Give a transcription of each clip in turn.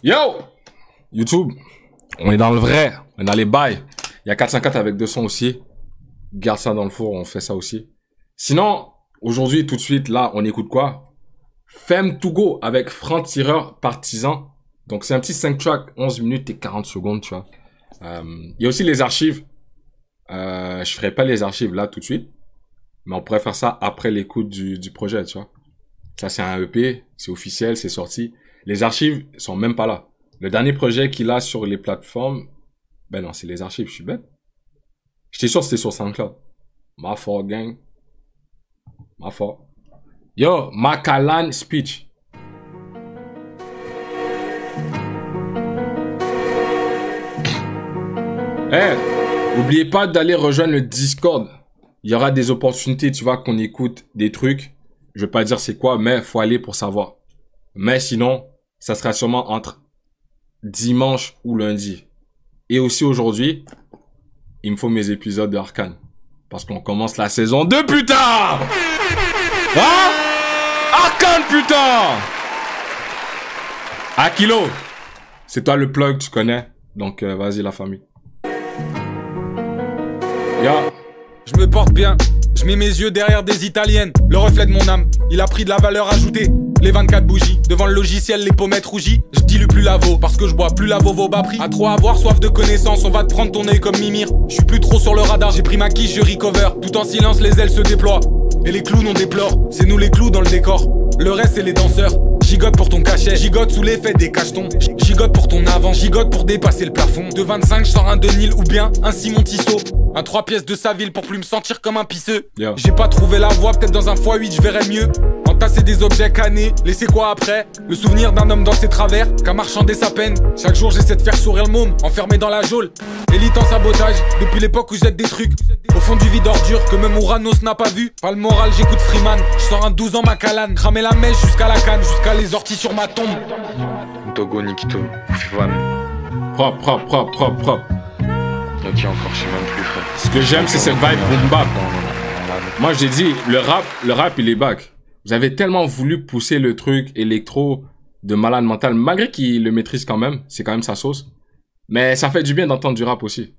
Yo! YouTube, on est dans le vrai, on est dans les bails. Il y a 404 avec 200 aussi. Garde ça dans le four, on fait ça aussi. Sinon, aujourd'hui, tout de suite, là, on écoute quoi? Femme to go avec Franc-Tireur Partisan. Donc, c'est un petit 5 track, 11 minutes et 40 secondes, tu vois. Il y a aussi les archives. Je ferai pas les archives là tout de suite. Mais on pourrait faire ça après l'écoute du projet, tu vois. Ça, c'est un EP, c'est officiel, c'est sorti. Les archives sont même pas là. Le dernier projet qu'il a sur les plateformes, ben non, c'est les archives, je suis bête. J'étais sûr que c'était sur SoundCloud. Ma faute, gang. Ma faute. Yo, Macallan Speech. Hey, n'oubliez pas d'aller rejoindre le Discord. Il y aura des opportunités, tu vois, qu'on écoute des trucs. Je vais pas dire c'est quoi, mais faut aller pour savoir. Mais sinon, ça sera sûrement entre dimanche ou lundi. Et aussi aujourd'hui, il me faut mes épisodes de Arcane. Parce qu'on commence la saison 2, putain! Hein? Arcane, putain! Akilo! C'est toi le plug, tu connais. Donc, vas-y, la famille. Yeah. Je me porte bien, je mets mes yeux derrière des italiennes. Le reflet de mon âme, il a pris de la valeur ajoutée. Les 24 bougies, devant le logiciel, les pommettes rougies. Je dilue plus la veau, parce que je bois plus la veau bas prix. À trop avoir soif de connaissances, on va te prendre ton œil comme Mimir. Je suis plus trop sur le radar, j'ai pris ma quiche, je recover. Tout en silence, les ailes se déploient. Et les clowns on déplore, c'est nous les clous dans le décor. Le reste c'est les danseurs. Gigote pour ton cachet, gigote sous l'effet des cachetons. Gigote pour ton avant, gigote pour dépasser le plafond. De 25 je sors un Denil ou bien un Simon Tissot. Un 3 pièces de sa ville pour plus me sentir comme un pisseux. Yeah. J'ai pas trouvé la voie, peut-être dans un x8 je verrais mieux. Entasser des objets canés, laisser quoi après? Le souvenir d'un homme dans ses travers, qu'à marchander sa peine. Chaque jour j'essaie de faire sourire le môme, enfermé dans la geôle. Élite en sabotage, depuis l'époque où jette des trucs. Au fond du vide ordure, que même Ouranos n'a pas vu. Pas le moral, j'écoute Freeman. Je sors un 12 ans Macallan, cramer la mèche jusqu'à la canne, jusqu'à les orties sur ma tombe. Togo, Nikito, Fivan. Propre, propre, propre, propre, propre. Ok, encore, je sais même plus, frère. Ce que j'aime, c'est cette vibe boom bap. Moi, j'ai dit, le rap, il est back. Vous avez tellement voulu pousser le truc électro de malade mental, malgré qu'il le maîtrise quand même. C'est quand même sa sauce. Mais ça fait du bien d'entendre du rap aussi.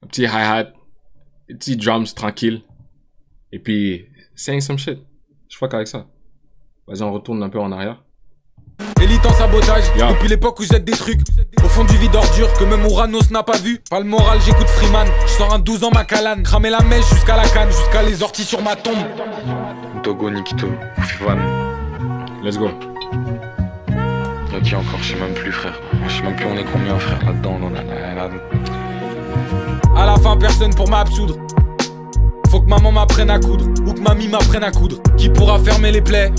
Un petit hi-hat, des petits drums tranquilles. Et puis, sing some shit. Je fuck avec ça. Vas-y, on retourne un peu en arrière. Élite en sabotage, Yeah. depuis l'époque où jette des trucs. Au fond du vide ordure, que même Ouranos n'a pas vu. Pas le moral, j'écoute Freeman. Je sors un 12 ans Macallan, cramer la mèche jusqu'à la canne, jusqu'à les orties sur ma tombe. Togo, Nikito, Fivan. Let's go. Ok, encore, je sais même plus, frère. Je sais même plus on est combien, frère, là-dedans. À la fin, personne pour m'absoudre. Faut que maman m'apprenne à coudre, ou que mamie m'apprenne à coudre. Qui pourra fermer les plaies?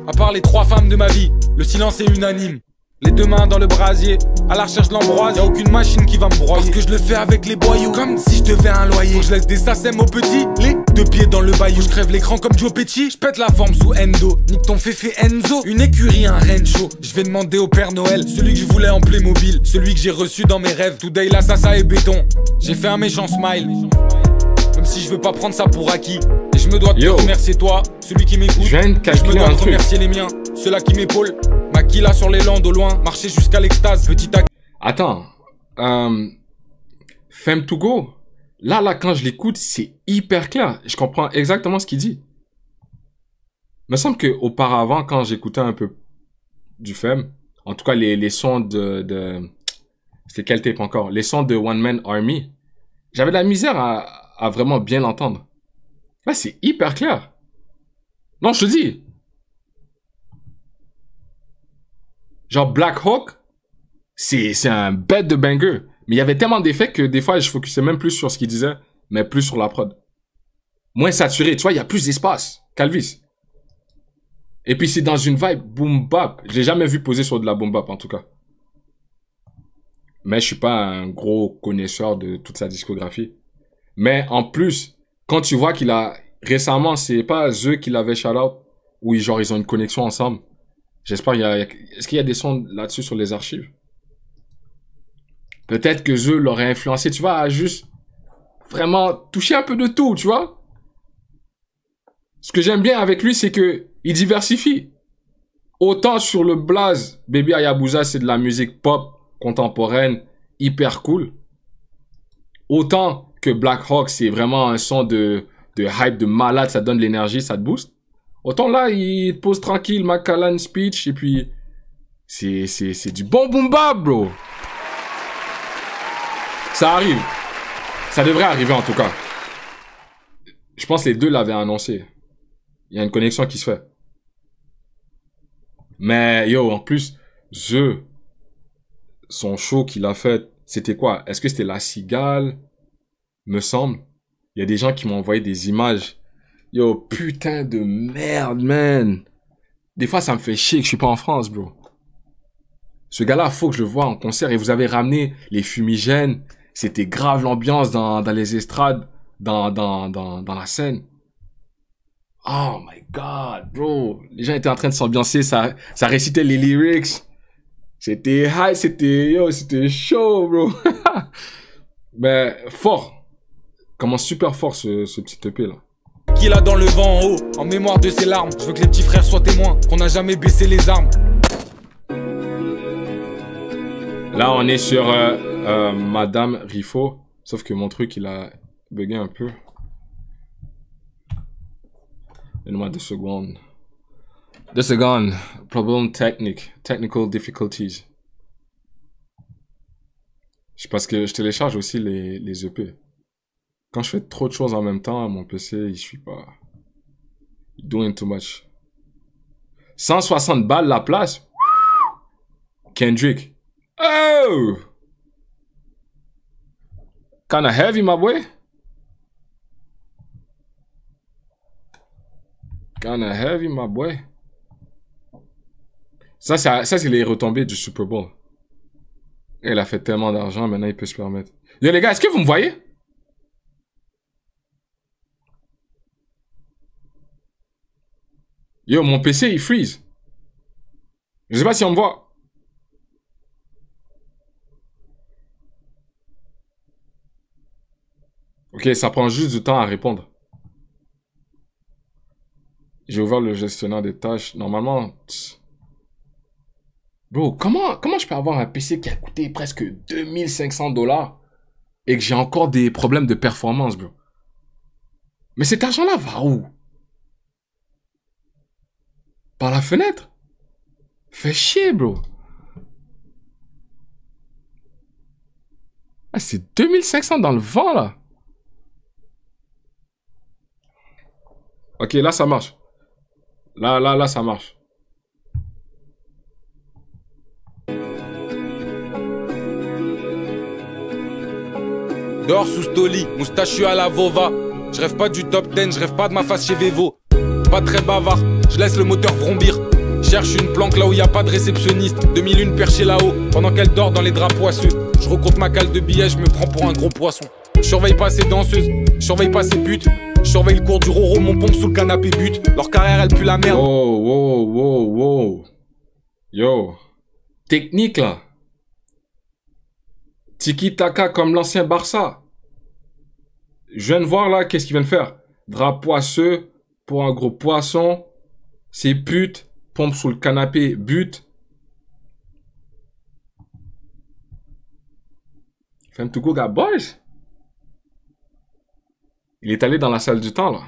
À part les 3 femmes de ma vie, le silence est unanime. Les 2 mains dans le brasier, à la recherche de l'ambroise. Y'a aucune machine qui va me broyer. Parce que je le fais avec les boyaux, comme si je devais un loyer. Faut que je laisse des sasèmes aux petits, les 2 pieds dans le bayou. Je crève l'écran comme Joe Pesci, je pète la forme sous Endo. Nique ton féfé Enzo, une écurie, un Rencho. Je vais demander au Père Noël, celui que je voulais en Playmobil, celui que j'ai reçu dans mes rêves. Today là, ça et béton. J'ai fait un méchant smile, même si je veux pas prendre ça pour acquis. Et je me dois te remercier toi, celui qui m'écoute. Je viens de calculer dois un te truc. remercier les miens, ceux-là qui m'épaulent. Maquilla sur les landes au loin, marcher jusqu'à l'extase, petit à... Attends. Femme to go. Là, quand je l'écoute, c'est hyper clair. Je comprends exactement ce qu'il dit. Il me semble que auparavant, quand j'écoutais un peu du Femme, en tout cas les sons de c'était quel tape encore? Les sons de One Man Army. J'avais de la misère à vraiment bien l'entendre. Là, c'est hyper clair. Non, je te dis. Genre Black Hawk, c'est un bête de banger. Mais il y avait tellement d'effets que des fois, je focusais même plus sur ce qu'il disait, mais plus sur la prod. Moins saturé, tu vois, il y a plus d'espace. Calvis. Et puis c'est dans une vibe boom bap. Je l'ai jamais vu poser sur de la boom bap, en tout cas. Mais je suis pas un gros connaisseur de toute sa discographie. Mais en plus, quand tu vois qu'il a... Récemment, c'est pas eux qui l'avaient shout-out, où genre ils ont une connexion ensemble. J'espère est-ce qu'il y a des sons là-dessus sur les archives? Peut-être que eux l'auraient influencé, tu vois, à juste vraiment toucher un peu de tout, tu vois? Ce que j'aime bien avec lui, c'est que il diversifie. Autant sur le blaze, Baby Hayabusa, c'est de la musique pop contemporaine, hyper cool. Autant que Black Hawk, c'est vraiment un son de hype de malade, ça donne de l'énergie, ça te booste. Autant là, il te pose tranquille, Macallan speech, et puis c'est du bon boom bap, bro. Ça arrive. Ça devrait arriver en tout cas. Je pense que les deux l'avaient annoncé. Il y a une connexion qui se fait. Mais yo, en plus, son show qu'il a fait, c'était quoi? Est-ce que c'était La Cigale? Me semble. Il y a des gens qui m'ont envoyé des images. Yo, putain de merde, man. Des fois, ça me fait chier que je suis pas en France, bro. Ce gars-là, faut que je le voie en concert. Et vous avez ramené les fumigènes. C'était grave l'ambiance dans les estrades, dans la scène. Oh my god, bro. Les gens étaient en train de s'ambiancer, ça récitait les lyrics. C'était high, c'était chaud, bro. Mais fort. Commence super fort ce petit EP là. Qu'il a dans le vent en haut, en mémoire de ses larmes. Je veux que les petits frères soient témoins, qu'on n'a jamais baissé les armes. Là, on est sur Madame Rifo. Sauf que mon truc, il a bugué un peu. Donne-moi 2 secondes. 2 secondes. Problem technique. Technical difficulties. C'est parce que je télécharge aussi les EP. Quand je fais trop de choses en même temps, mon PC, il suit pas. Doing too much. 160 balles la place. Kendrick. Oh! Kinda heavy, my boy. Kinda heavy, my boy. Ça c'est les retombées du Super Bowl. Il a fait tellement d'argent, maintenant il peut se permettre. Yo les gars, est-ce que vous me voyez? Yo, mon PC, il freeze. Je sais pas si on me voit. Ok, ça prend juste du temps à répondre. J'ai ouvert le gestionnaire des tâches. Normalement... Bro, comment je peux avoir un PC qui a coûté presque 2500 $ et que j'ai encore des problèmes de performance, bro? Mais cet argent-là va où? Par la fenêtre? Fais chier, bro. Ah, c'est 2500 dans le vent, là. Ok, là, ça marche. Là, ça marche. Dehors sous Stoli, moustachu à la Vova. Je rêve pas du top 10, je rêve pas de ma face chez Vevo. Pas très bavard, je laisse le moteur vrombir. Cherche une planque là où y a pas de réceptionniste. 2001 perché là-haut, pendant qu'elle dort dans les draps poisseux. Je recompte ma cale de billets, je me prends pour un gros poisson. Je surveille pas ces danseuses, je surveille pas ces putes. Je surveille le cours du Roro, mon pompe sous le canapé but. Leur carrière elle pue la merde. Wow. Yo. Technique là. Tiki-taka comme l'ancien Barça. Je viens de voir là, qu'est-ce qu'il vient de faire? Drap poisseux pour un gros poisson. C'est pute. Pompe sous le canapé, but. Femme to go got boys. Il est allé dans la salle du temps là.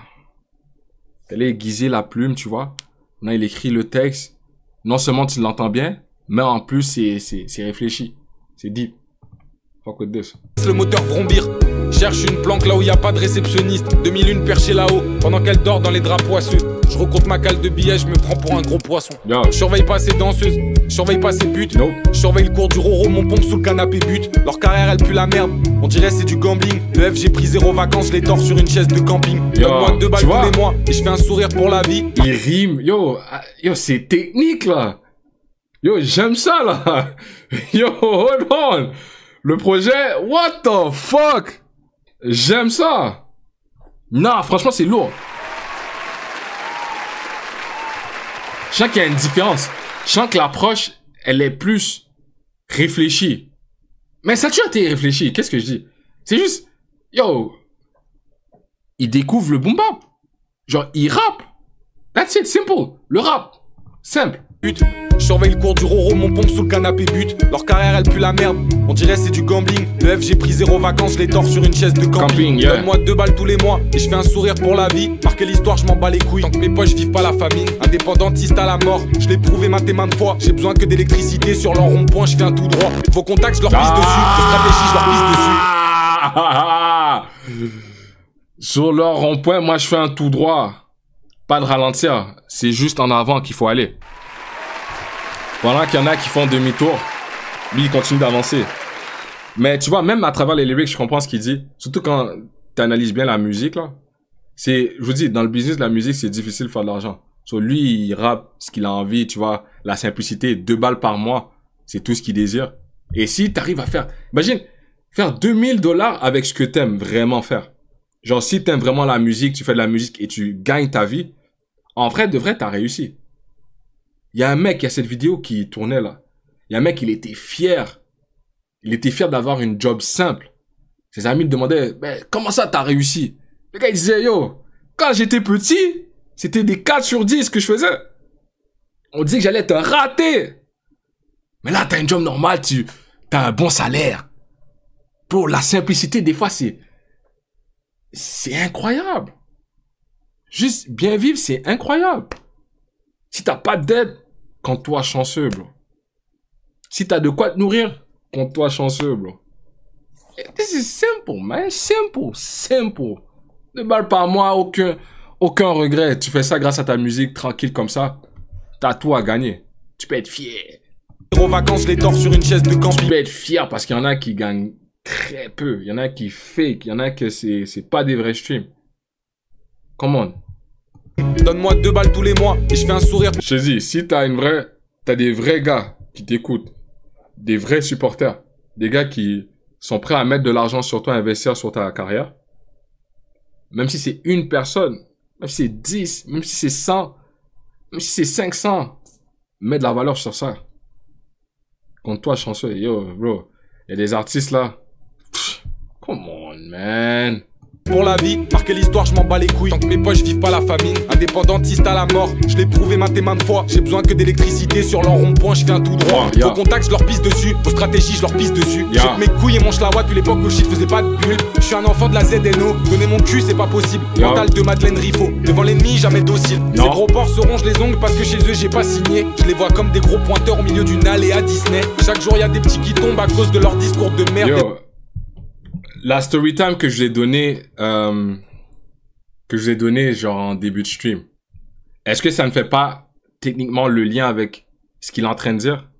Il est allé aiguiser la plume, tu vois. Là, il écrit le texte. Non seulement tu l'entends bien, mais en plus c'est réfléchi. C'est deep. Fuck with this. Le moteur vrombir. Cherche une planque là où y a pas de réceptionniste. 2001 perché là-haut, pendant qu'elle dort dans les draps poisseux. Je recompte ma cale de billets, je me prends pour un gros poisson. Yo. Je surveille pas ces danseuses, je surveille pas ces putes. Nope. Je surveille le cours du Roro, mon pompe sous le canapé but. Leur carrière elle pue la merde, on dirait c'est du gambling. Le F j'ai pris 0 vacances, je les dors sur une chaise de camping. Donne-moi 2 balles tous les mois et je fais un sourire pour la vie. Il rime, yo, c'est technique là. Yo, j'aime ça là. Yo, hold on. Le projet, what the fuck? J'aime ça. Non, franchement, c'est lourd. Je sens qu'il y a une différence. Je sens que l'approche, elle est plus réfléchie. Mais ça a toujours été réfléchi. Qu'est-ce que je dis? C'est juste, yo, il découvre le boom bap. Genre, il rappe. That's it, simple. Le rap. Simple. Je surveille le cours du Roro, mon pompe sous le canapé but. Leur carrière elle pue la merde, on dirait c'est du gambling. Le F j'ai pris 0 vacances, je les tords sur une chaise de camping, yeah. Donne-moi 2 balles tous les mois et je fais un sourire pour la vie. Marquer l'histoire, je m'en bats les couilles. Tant que mes poches vivent pas la famine, indépendantiste à la mort. Je l'ai prouvé maintes et maintes fois. J'ai besoin que d'électricité sur leur rond-point, je fais un tout droit. Vos contacts, je leur pisse dessus. Vos stratégies, je leur pisse dessus. Sur leur rond-point, moi je fais un tout droit. Pas de ralentir, c'est juste en avant qu'il faut aller. Pendant qu'il y en a qui font demi-tour, lui il continue d'avancer. Mais tu vois, même à travers les lyrics, je comprends ce qu'il dit. Surtout quand tu analyses bien la musique là. Je vous dis, dans le business de la musique, c'est difficile de faire de l'argent. So, lui, il rappe ce qu'il a envie, tu vois. La simplicité, 2 balles par mois, c'est tout ce qu'il désire. Et si tu arrives à faire, imagine, faire 2000 $ avec ce que t'aimes vraiment faire. Genre, si t'aimes vraiment la musique, tu fais de la musique et tu gagnes ta vie, en vrai, de vrai, t'as réussi. Il y a un mec, il y a cette vidéo qui tournait là. Il y a un mec, il était fier. Il était fier d'avoir une job simple. Ses amis le demandaient, ben, comment ça t'as réussi? Le gars, il disait, yo, quand j'étais petit, c'était des 4 sur 10 que je faisais. On disait que j'allais te rater. Mais là, t'as une job normale, t'as un bon salaire. Bro, la simplicité, des fois, c'est incroyable. Juste bien vivre, c'est incroyable. Si t'as pas d'aide, compte-toi chanceux, bro. Si t'as de quoi te nourrir, compte-toi chanceux, bro. This is simple, man. Simple. 2 balles par mois, aucun regret. Tu fais ça grâce à ta musique, tranquille comme ça. T'as tout à gagner. Tu peux être fier. Aux vacances, les tords sur une chaise de camping. Tu peux être fier parce qu'il y en a qui gagnent très peu. Il y en a qui fake. Il y en a que c'est pas des vrais streams. Come on. Donne-moi 2 balles tous les mois et je fais un sourire. Je te dis, si t'as des vrais gars qui t'écoutent, des vrais supporters, des gars qui sont prêts à mettre de l'argent sur toi, investir sur ta carrière, même si c'est une personne, même si c'est 10, même si c'est 100, même si c'est 500, mets de la valeur sur ça. Compte-toi chanceux. Yo, bro, il y a des artistes là. Pff, come on, man. Pour la vie, marquer l'histoire, je m'en bats les couilles. Tant que mes poches vivent pas la famine, indépendantiste à la mort. Je l'ai prouvé maintes et maintes fois. J'ai besoin que d'électricité sur leur rond-point, je fais un tout droit. Vos contacts, je leur pisse dessus. Vos stratégies, je leur pisse dessus. J'ai que mes couilles et mon schlawa depuis l'époque où shit faisait pas de bulle. Je suis un enfant de la ZNO. Donner mon cul, c'est pas possible. Mental de Madeleine Riffaut. Devant l'ennemi, jamais docile. Ces gros porcs se rongent les ongles parce que chez eux, j'ai pas signé. Je les vois comme des gros pointeurs au milieu d'une allée à Disney. Chaque jour, y a des petits qui tombent à cause de leur discours de merde. Yo. La story time que je vous ai donné, genre en début de stream, est-ce que ça ne fait pas techniquement le lien avec ce qu'il est en train de dire?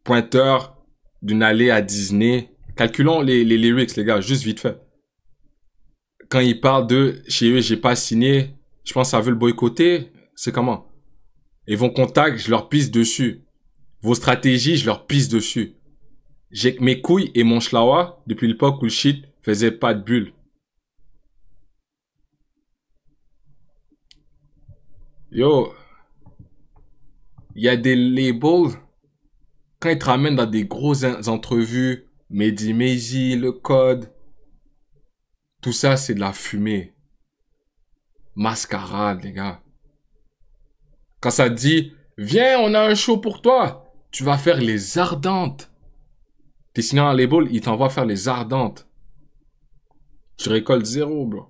Pointeur d'une allée à Disney. Calculons les lyrics, les gars, juste vite fait. Quand il parle de chez eux, j'ai pas signé, je pense que ça veut le boycotter. C'est comment? Et vos contacts, je leur pisse dessus. Vos stratégies, je leur pisse dessus. J'ai que mes couilles et mon schlawa depuis l'époque où le shit faisait pas de bulle. Yo, il y a des labels, quand ils te ramènent dans des grosses entrevues, Mehdi Maizy, Le Code, tout ça c'est de la fumée. Mascarade, les gars. Quand ça te dit, viens, on a un show pour toi, tu vas faire les Ardentes. T'es signé un label, il t'envoie faire les Ardentes. Tu récoltes 0, bro.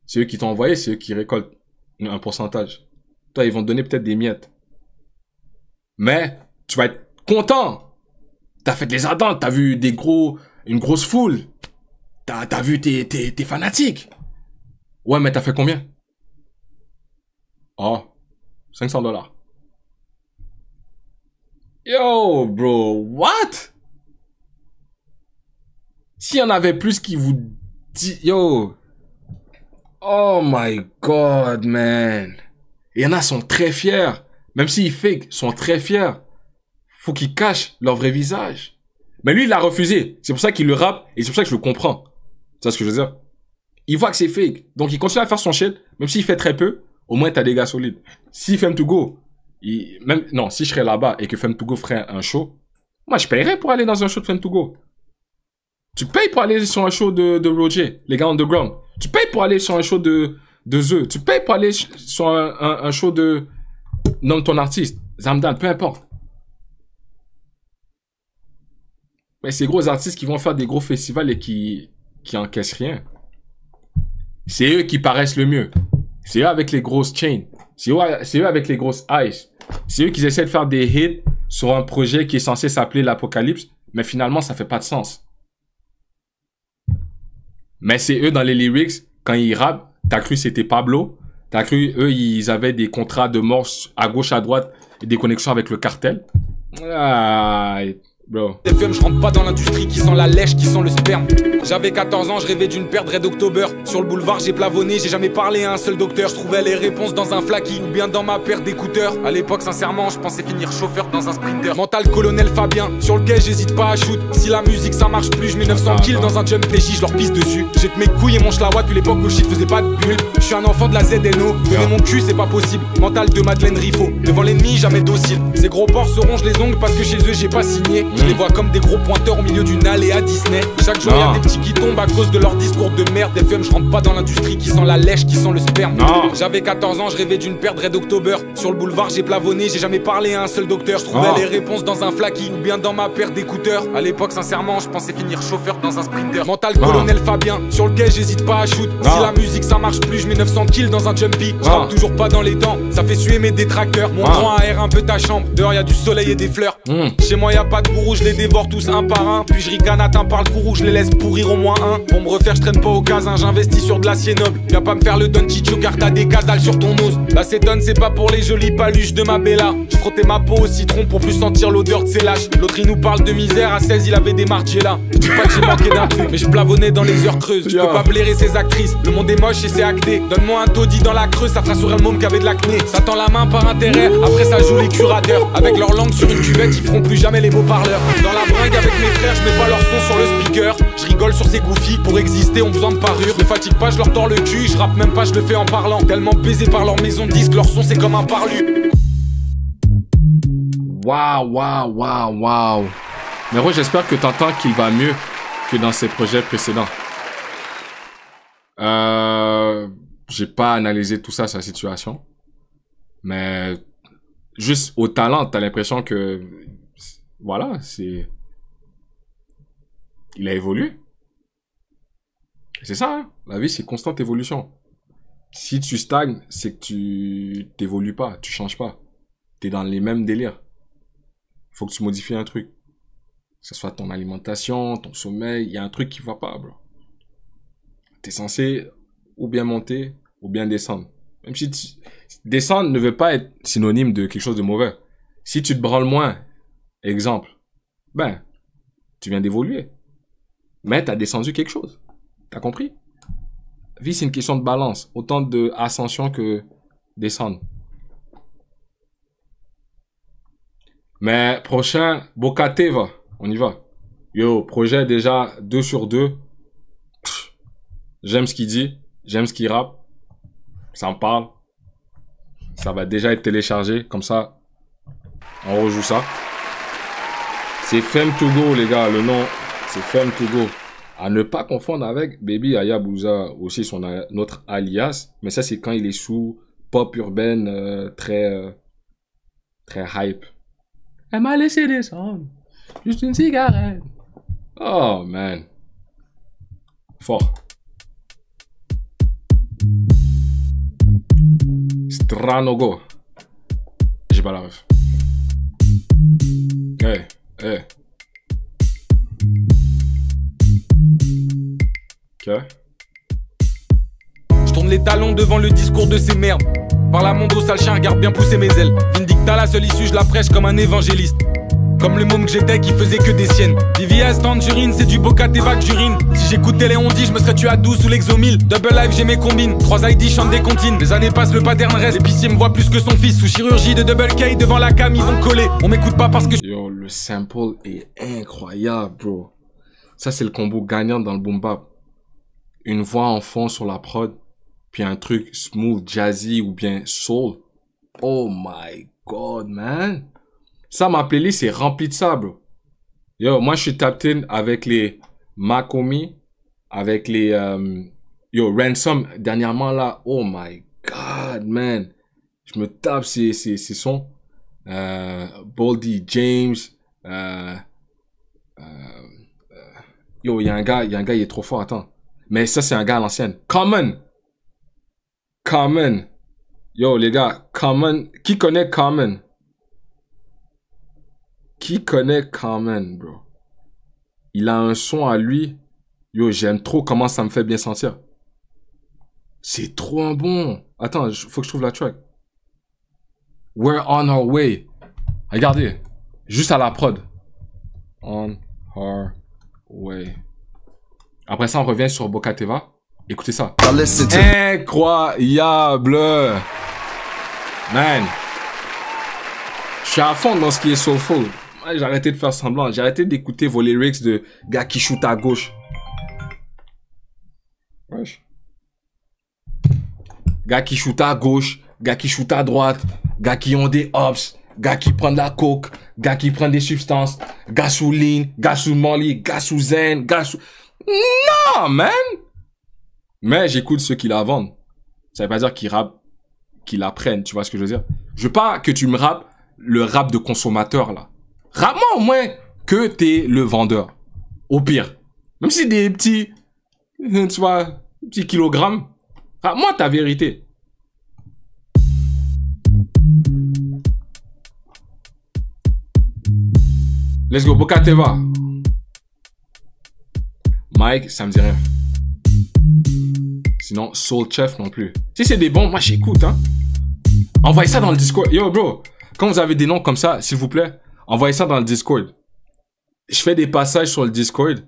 C'est eux qui t'ont envoyé, c'est eux qui récoltent un pourcentage. Toi, ils vont te donner peut-être des miettes. Mais, tu vas être content. T'as fait les Ardentes, t'as vu une grosse foule. T'as vu tes fanatiques. Ouais, mais t'as fait combien? Oh, 500 $. Yo, bro, what? S'il y en avait plus qui vous dit, yo, oh my god, man. Il y en a qui sont très fiers. Même s'ils fake, sont très fiers. Faut qu'ils cachent leur vrai visage. Mais lui, il a refusé. C'est pour ça qu'il le rappe et c'est pour ça que je le comprends. Tu vois ce que je veux dire? Il voit que c'est fake. Donc, il continue à faire son shit. Même s'il fait très peu, au moins, t'as des gars solides. Si Femme2Go, si je serais là-bas et que Femme2Go ferait un show, moi, je paierais pour aller dans un show de Femme2Go. Tu payes pour aller sur un show de Roger, les gars underground. Tu payes pour aller sur un show de de The. Tu payes pour aller sur un show de... Nomme ton artiste. Zamdan, peu importe. Mais ces gros artistes qui vont faire des gros festivals et qui encaissent rien. C'est eux qui paraissent le mieux. C'est eux avec les grosses chains. C'est eux avec les grosses eyes. C'est eux qui essaient de faire des hits sur un projet qui est censé s'appeler l'Apocalypse, mais finalement, ça fait pas de sens. Mais c'est eux dans les lyrics, quand ils rappent, t'as cru c'était Pablo, t'as cru eux, ils avaient des contrats de mort à gauche, à droite, et des connexions avec le cartel. Ah, bro. FM, je rentre pas dans l'industrie qui sent la lèche, qui sent le sperme. J'avais 14 ans, je rêvais d'une paire de Red October. Sur le boulevard, j'ai plavonné, j'ai jamais parlé à un seul docteur. Je trouvais les réponses dans un flaky ou bien dans ma paire d'écouteurs. À l'époque, sincèrement, je pensais finir chauffeur dans un sprinter. Mental colonel Fabien, sur lequel j'hésite pas à shoot. Si la musique ça marche plus, je mets 900 kills dans un jump PJ, je leur pisse dessus. J'ai que mes couilles et mon schlawa depuis l'époque où shit faisait pas de bulle. Je suis un enfant de la ZNO, donner mon cul c'est pas possible. Mental de Madeleine Riffaut, devant l'ennemi jamais docile. Ces gros porcs se rongent les ongles parce que chez eux j'ai pas signé. Je les vois comme des gros pointeurs au milieu d'une allée à Disney. Chaque jour y'a des petits qui tombent à cause de leur discours de merde. FM, je rentre pas dans l'industrie qui sent la lèche, qui sent le sperme. J'avais 14 ans, je rêvais d'une paire de Red October. Sur le boulevard, j'ai plavonné, j'ai jamais parlé à un seul docteur. Je trouvais les réponses dans un flaky ou bien dans ma paire d'écouteurs. À l'époque, sincèrement, je pensais finir chauffeur dans un sprinter. Mental colonel Fabien, sur lequel j'hésite pas à shoot. Si la musique ça marche plus, je mets 900 kills dans un jumpy. Je rentre toujours pas dans les dents, ça fait suer mes détracteurs. Mon droit aère un peu ta chambre, dehors y'a du soleil et des fleurs. Chez moi y'a pas de gourou, je les dévore tous un par un. Puis je ricane, atteint par le courroux, je les laisse pourrir au moins un. Pour me refaire, je traîne pas au casin, j'investis sur de l'acier noble. Viens pas me faire le Don Chicho car t'as des casales sur ton nose. L'acétone c'est pas pour les jolies paluches de ma Bella. Je frottais ma peau au citron pour plus sentir l'odeur de ses lâches. L'autre il nous parle de misère, à 16 il avait des Margiela. Je dis pas que j'ai manqué d'un truc, mais je plavonnais dans les heures creuses. Je peux pas blairer ces actrices, le monde est moche et c'est acté. Donne-moi un taudis dans la creuse, ça fera sourire le môme qu'avait de l'acné. Ça tend la main par intérêt, après ça joue les curateurs. Avec leur langue sur une cuvette, ils feront plus jamais les beaux parleurs. Dans la bringue avec mes frères, je mets pas leur son sur le speaker. Je rigole sur ces goofies, pour exister on besoin de parure. Je me fatigue pas, je leur tords le cul, je rappe même pas, je le fais en parlant. Tellement baisé par leur maison de disque, leur son c'est comme un parlu. Waouh. Mais moi j'espère que t'entends qu'il va mieux que dans ses projets précédents. J'ai pas analysé tout ça, sa situation. Mais juste au talent, t'as l'impression que... Voilà, c'est... Il a évolué. C'est ça, hein? La vie, c'est constante évolution. Si tu stagnes, c'est que tu t'évolues pas, tu changes pas. T'es dans les mêmes délires. Faut que tu modifies un truc. Que ce soit ton alimentation, ton sommeil, il y a un truc qui va pas, bro. T'es censé ou bien monter ou bien descendre. Même si descendre ne veut pas être synonyme de quelque chose de mauvais. Si tu te branles moins, exemple, ben, tu viens d'évoluer. Mais t'as descendu quelque chose. T'as compris? Vie, c'est une question de balance. Autant de ascension que descendre. Mais prochain, Bokateva. On y va. Yo, projet déjà 2 sur 2. J'aime ce qu'il dit. J'aime ce qu'il rappe. Ça me parle. Ça va déjà être téléchargé. Comme ça, on rejoue ça. C'est Femme to Go, les gars. Le nom, c'est Femme to Go. À ne pas confondre avec Baby Ayabusa, aussi notre alias. Mais ça, c'est quand il est sous pop urbaine, très hype. Elle m'a laissé descendre. Juste une cigarette. Oh, man. Fort. Stranogo. J'ai pas la ref. Hey. Ok. Je tourne les talons devant le discours de ces merdes. Par la monde au sale chien, regarde bien pousser mes ailes. Vindicta, la seule issue, je la prêche comme un évangéliste. Comme le môme que j'étais qui faisait que des siennes. DVS, tangerine, c'est du Bokateva que j'urine. Si j'écoutais les ondis, je me serais tué à 12 sous l'exomile. Double life, j'ai mes combines. 3 ID, chante des comptines. Les années passent, le pattern reste. L'épicier me voit plus que son fils. Sous chirurgie de double K, devant la cam, ils vont coller. On m'écoute pas parce que... Yo, le sample est incroyable, bro. Ça, c'est le combo gagnant dans le boom bap. Une voix en fond sur la prod. Puis un truc smooth, jazzy ou bien soul. Oh my god, man. Ça, ma playlist est remplie de ça, bro. Yo, moi, je suis tapped in avec les Makomi, avec les Yo, Ransom, dernièrement là, oh my god, man. Je me tape ces sons. Boldy James. Yo, il y a un gars, il est trop fort, attends. Mais ça, c'est un gars à l'ancienne. Common. Yo, les gars, Common. Qui connaît Common? Bro? Il a un son à lui. Yo, j'aime trop comment ça me fait bien sentir. C'est trop un bon. Attends, faut que je trouve la track. We're on our way. Regardez. Juste à la prod. On our way. Après ça, on revient sur Bokateva. Écoutez ça. Incroyable. Man. Je suis à fond dans ce qui est soulful. J'ai arrêté de faire semblant. J'ai arrêté d'écouter vos lyrics de gars qui shoot à gauche. Wesh. Gars qui shoot à gauche, gars qui shoot à droite, gars qui ont des hops, gars qui prennent de la coke, gars qui prennent des substances, gars sous lean, gars sous molly, gars sous zen, gars sous... Non, man! Mais j'écoute ceux qui la vendent. Ça veut pas dire qu'ils rappent, qu'ils la prennent, tu vois ce que je veux dire? Je veux pas que tu me rappes le rap de consommateur, là. Rappe-moi au moins que t'es le vendeur. Au pire. Même si c'est des petits, tu vois, petits kilogrammes. Rappe-moi ta vérité. Let's go, Bokateva. Mike, ça me dit rien. Sinon, Soul Chef non plus. Si c'est des bons, moi j'écoute, hein. Envoyez ça dans le Discord. Yo, bro, quand vous avez des noms comme ça, s'il vous plaît, envoyez ça dans le Discord. Je fais des passages sur le Discord.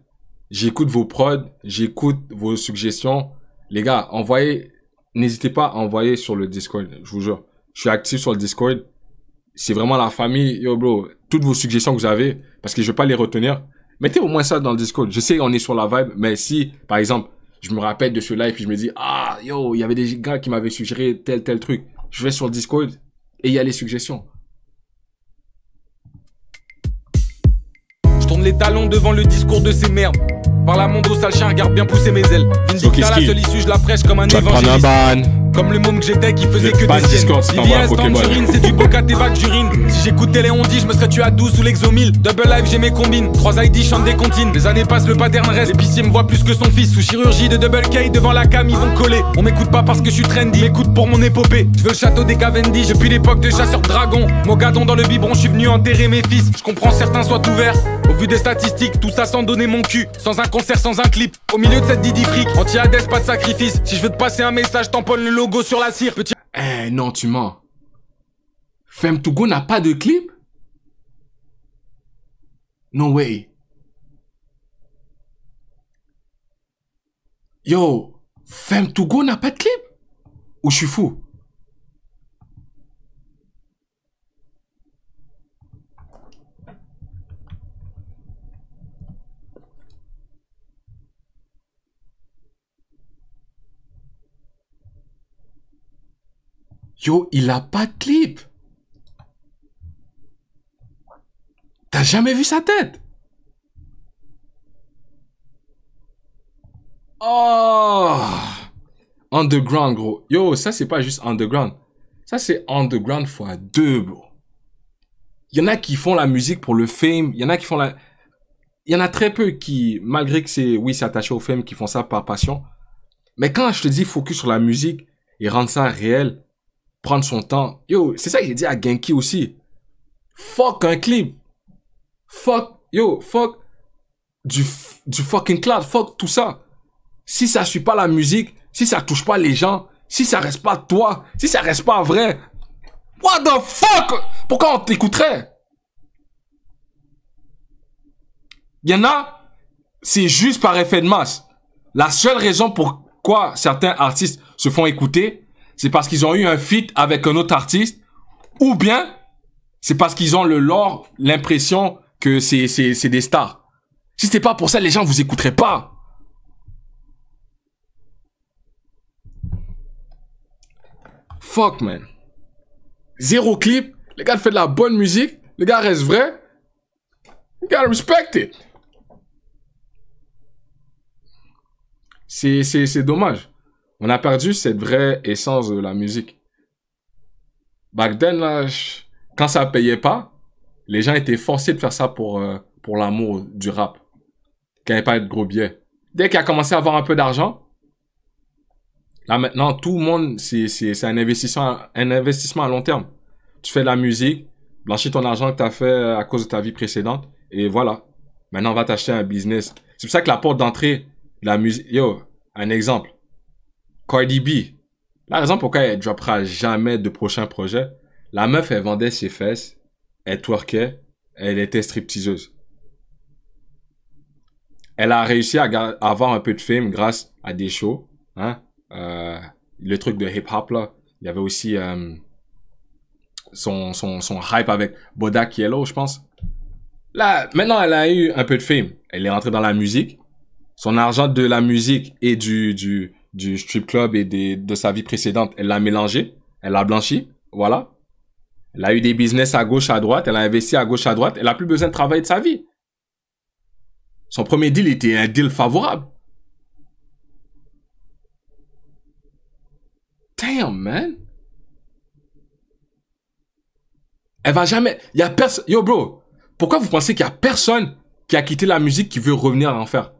J'écoute vos prods, j'écoute vos suggestions. Les gars, envoyez, n'hésitez pas à envoyer sur le Discord, je vous jure. Je suis actif sur le Discord. C'est vraiment la famille. Yo, bro, toutes vos suggestions que vous avez, parce que je vais pas les retenir, mettez au moins ça dans le Discord. Je sais, on est sur la vibe, mais si, par exemple, je me rappelle de ceux-là et puis je me dis, ah, yo, il y avait des gars qui m'avaient suggéré tel truc. Je vais sur le Discord et il y a les suggestions. Je tourne les talons devant le discours de ces merdes. Par la mondo, sale chien, regarde bien pousser mes ailes. Vindicta, la seule issue, je la prêche comme un évangéliste. Comme le môme que j'étais qui faisait que des siennes. Vivier Tangerine, c'est du Bokateva que j'urine. Si j'écoutais les ondis, je me serais tué à 12 sous l'exomile. Double life, j'ai mes combines. 3 ID, chante des comptines. Les années passent, le pattern reste. L'épicier me voit plus que son fils. Sous chirurgie de double K, devant la cam, ils vont coller. On m'écoute pas parce que je suis trendy, m'écoute pour mon épopée. Je veux le château des Cavendish depuis l'époque de chasseur de dragons. Mogadon dans le biberon, je suis venu enterrer mes fils. Je comprends certains soient ouverts. Au vu des statistiques, tout ça sans donner mon cul. Sans un concert, sans un clip. Au milieu de cette Didi fric, anti-Hades, pas de sacrifice. Si je veux te passer un message, tamponne le logo sur la cire. Petit... Eh non, tu mens. Femme to Go n'a pas de clip? No way. Yo, Femme to Go n'a pas de clip? Ou je suis fou? Yo, il a pas de clip. T'as jamais vu sa tête? Oh! Underground, gros. Yo, ça, c'est pas juste underground. Ça, c'est underground x2, bro. Il y en a qui font la musique pour le fame. Il y en a qui font la... Il y en a très peu qui, malgré que c'est, oui, c'est attaché au fame, qui font ça par passion. Mais quand je te dis focus sur la musique et rendre ça réel, prendre son temps. Yo, c'est ça que j'ai dit à Genki aussi. Fuck un clip. Fuck, yo, fuck du fucking cloud. Fuck tout ça. Si ça suit pas la musique, si ça touche pas les gens, si ça reste pas toi, si ça reste pas vrai, what the fuck? Pourquoi on t'écouterait? Il y en a, c'est juste par effet de masse. La seule raison pourquoi certains artistes se font écouter, c'est parce qu'ils ont eu un feat avec un autre artiste, ou bien c'est parce qu'ils ont le lore, l'impression que c'est des stars. Si c'était pas pour ça, les gens vous écouteraient pas. Fuck, man. Zéro clip, les gars font de la bonne musique, les gars restent vrais. You gotta respect it. C'est dommage. On a perdu cette vraie essence de la musique. Back then, là, quand ça payait pas, les gens étaient forcés de faire ça pour l'amour du rap. Qu'il n'y avait pas de gros billets. Dès qu'il a commencé à avoir un peu d'argent, là maintenant, tout le monde, c'est un investissement à long terme. Tu fais de la musique, blanchis ton argent que tu as fait à cause de ta vie précédente, et voilà. Maintenant, on va t'acheter un business. C'est pour ça que la porte d'entrée de la musique... Yo, un exemple. Cardi B. La raison pourquoi elle droppera jamais de prochain projet, la meuf, elle vendait ses fesses, elle twerkait, elle était stripteaseuse. Elle a réussi à avoir un peu de fame grâce à des shows, hein. Le truc de hip-hop, là. Il y avait aussi son hype avec Bodak Yellow, je pense. Là, maintenant, elle a eu un peu de fame. Elle est rentrée dans la musique. Son argent de la musique et du strip club et de sa vie précédente, elle l'a mélangé. Elle l'a blanchi. Voilà. Elle a eu des business à gauche, à droite. Elle a investi à gauche, à droite. Elle a plus besoin de travailler de sa vie. Son premier deal était un deal favorable. Damn, man. Elle va jamais... Il y a personne... Yo, bro. Pourquoi vous pensez qu'il y a personne qui a quitté la musique qui veut revenir en faire?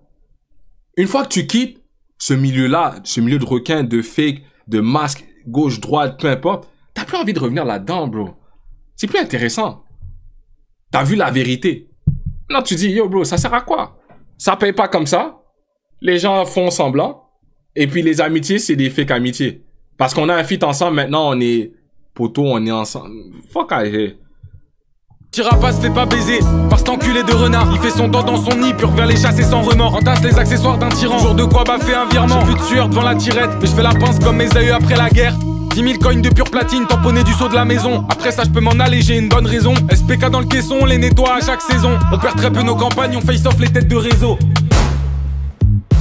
Une fois que tu quittes ce milieu-là, ce milieu de requin, de fake, de masque, gauche, droite, peu importe, t'as plus envie de revenir là-dedans, bro. C'est plus intéressant. T'as vu la vérité. Non, tu dis, yo, bro, ça sert à quoi? Ça paye pas comme ça. Les gens font semblant. Et puis les amitiés, c'est des fake amitiés. Parce qu'on a un feat ensemble, maintenant on est poteau, on est ensemble. Fuck out here. Tira se fait pas baiser par cet enculé de renard. Il fait son temps dans son nid, puis revient les chasser sans remords. Entasse les accessoires d'un tyran. Jour de quoi baffer un virement. J'ai plus de sueur devant la tirette, mais je fais la pince comme mes aïeux après la guerre. 10 000 coins de pure platine, tamponné du seau de la maison. Après ça, je peux m'en aller, j'ai une bonne raison. SPK dans le caisson, on les nettoie à chaque saison. On perd très peu nos campagnes, on face off les têtes de réseau.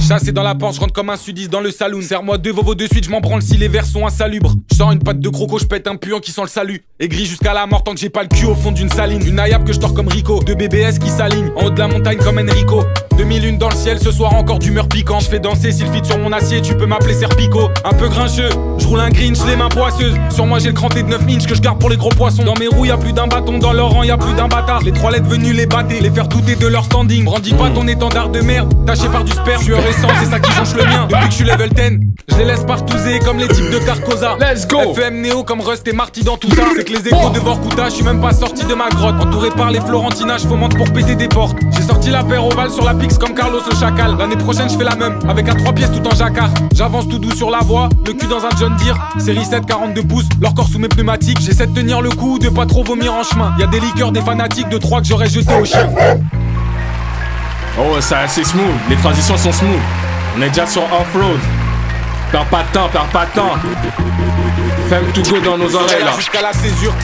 Chassé dans la porte, je rentre comme un sudiste dans le saloon. Serre-moi deux Vovo de suite, je m'en branle si les verres sont insalubres. Je sors une patte de croco, je pète un puant qui sent le salut. Aigri jusqu'à la mort tant que j'ai pas le cul au fond d'une saline. Une ayab que je tords comme Rico, deux BBS qui s'alignent en haut de la montagne comme Enrico. 2001 dans le ciel, ce soir encore d'humeur piquant. Je fais danser Sylphide sur mon acier, tu peux m'appeler Serpico. Un peu grincheux, je roule un Grinch, les mains poisseuses. Sur moi j'ai le cranté de 9 inches que je garde pour les gros poissons. Dans mes roues y'a plus d'un bâton, dans leur rang y'a plus d'un bâtard. Les trois lettres venues les battre, les faire douter de leur standing. Brandis pas ton étendard de merde, taché par du sperme. Je suis récent, c'est ça qui change le mien. Depuis que je suis level 10, je les laisse partouzer comme les types de Carcosa. Let's go. FEM Néo comme Rust et Marty dans tout ça. C'est que les échos de Vorkuta, je suis même pas sorti de ma grotte. Entouré par les Florentina, je fomente pour péter des portes. J'ai sorti la paire ovale sur la Pix comme Carlos le Chacal. L'année prochaine je fais la même, avec un 3 pièces tout en jacquard. J'avance tout doux sur la voie, le cul dans un John Deere. Série 7, 42 pouces, leur corps sous mes pneumatiques. J'essaie de tenir le coup, de pas trop vomir en chemin. Y'a des liqueurs, des fanatiques, de 3 que j'aurais jeté au chien. Oh, ça c'est smooth. Les transitions sont smooth. On est déjà sur off-road. Perds pas de temps, perds pas de temps. Femme tout go dans nos oreilles là. Jusqu'à la césure.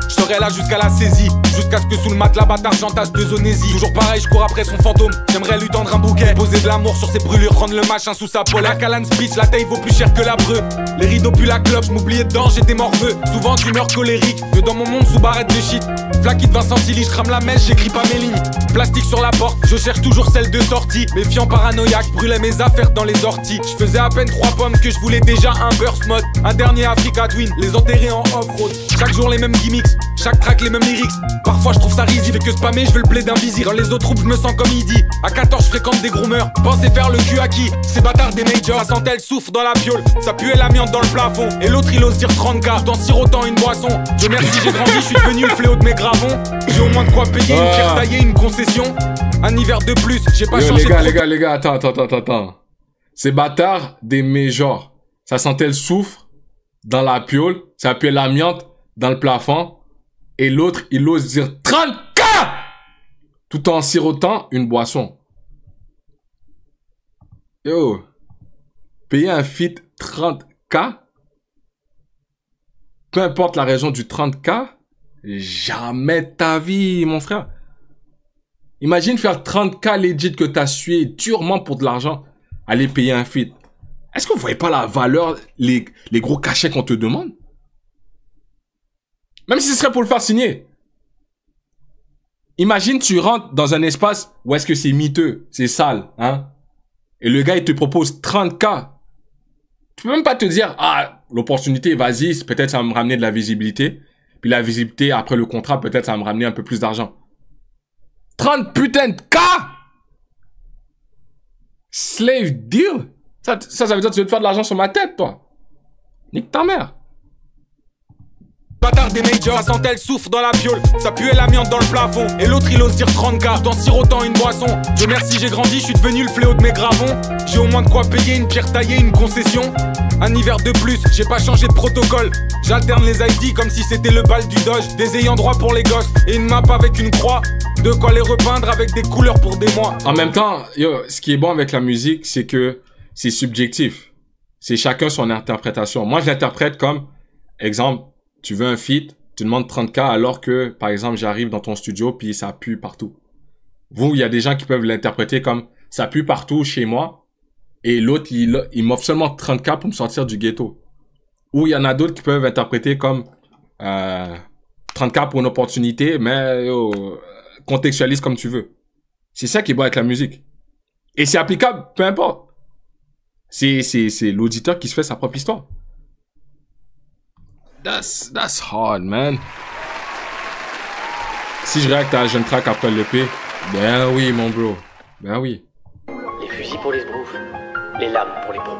Je serai là jusqu'à la saisie. Jusqu'à ce que sous le matelas bâtard j'entasse de zonésie. Toujours pareil, je cours après son fantôme. J'aimerais lui tendre un bouquet. Poser de l'amour sur ses brûlures, prendre le machin sous sa peau. La Callan Speech, la taille vaut plus cher que la breu. Les rideaux puent la clope, m'oubliais dedans, j'étais morveux. Souvent d'humeur colérique, que dans mon monde sous barrette de shit. Flaky de 20 centilitres, je crame la mèche, j'écris pas mes lignes. Plastique sur la porte, je cherche toujours celle de sortie. Méfiant paranoïaque, brûlais mes affaires dans les orties. Je faisais à peine 3 pommes que je voulais déjà un burst mode. Un dernier Africa Twin, les enterrer en off-road. Chaque jour les mêmes gimmicks, chaque track les mêmes lyrics. Parfois je trouve ça risé, fait que spammer, je veux le blé d'un vizir. Dans les autres troupes, je me sens comme Idi. À 14, je fréquente des groomers. Pensez faire le cul à qui? Ces bâtards des majors. Ça sentait le souffle dans la piole, ça puait l'amiante dans le plafond. Et l'autre il ose dire 30K, tout en sirotant une boisson. Dieu merci, j'ai grandi, je suis devenu le fléau de mes gravons. J'ai au moins de quoi payer une pierre taillée, une concession. Un hiver de plus, j'ai pas changé les gars, attends. Ces bâtards des majors, ça sentait le soufre dans la piole, ça puait l'amiante dans le plafond. Et l'autre, il ose dire 30K tout en sirotant une boisson. Yo, payer un feat 30K, peu importe la raison du 30K, jamais de ta vie, mon frère. Imagine faire 30K legit que t'as sué durement pour de l'argent, aller payer un feat. Est-ce que vous voyez pas la valeur, les gros cachets qu'on te demande? Même si ce serait pour le faire signer. Imagine, tu rentres dans un espace où est-ce que c'est miteux, c'est sale, hein? Et le gars, il te propose 30K Tu peux même pas te dire, ah, l'opportunité, vas-y, peut-être ça va me ramener de la visibilité. Puis la visibilité, après le contrat, peut-être ça va me ramener un peu plus d'argent. 30 putains de cas! Slave deal? Ça veut dire que tu veux te faire de l'argent sur ma tête, toi. Nique ta mère. Bâtard des majors, ça sent elle souffre dans la piole. Ça puait l'amiante dans le plafond. Et l'autre il ose dire 30K, tout en sirotant une boisson. Dieu merci j'ai grandi, je suis devenu le fléau de mes gravons. J'ai au moins de quoi payer une pierre taillée, une concession. Un hiver de plus, j'ai pas changé de protocole. J'alterne les ID comme si c'était le bal du Doge. Des ayants droit pour les gosses et une map avec une croix. De quoi les repeindre avec des couleurs pour des mois. En même temps, yo, ce qui est bon avec la musique, c'est que c'est subjectif. C'est chacun son interprétation. Moi, je l'interprète comme, exemple, tu veux un feat, tu demandes 30K alors que, par exemple, j'arrive dans ton studio puis ça pue partout. Vous, il y a des gens qui peuvent l'interpréter comme, ça pue partout chez moi et l'autre, il m'offre seulement 30K pour me sortir du ghetto. Ou il y en a d'autres qui peuvent interpréter comme 30K pour une opportunité, mais contextualise comme tu veux. C'est ça qui est bon avec la musique. Et c'est applicable, peu importe. C'est l'auditeur qui se fait sa propre histoire. That's hard, man. Si je réacte à un jeune track après l'EP, ben oui, mon bro. Ben oui. Les fusils pour les sbroufs, les lames pour les pros.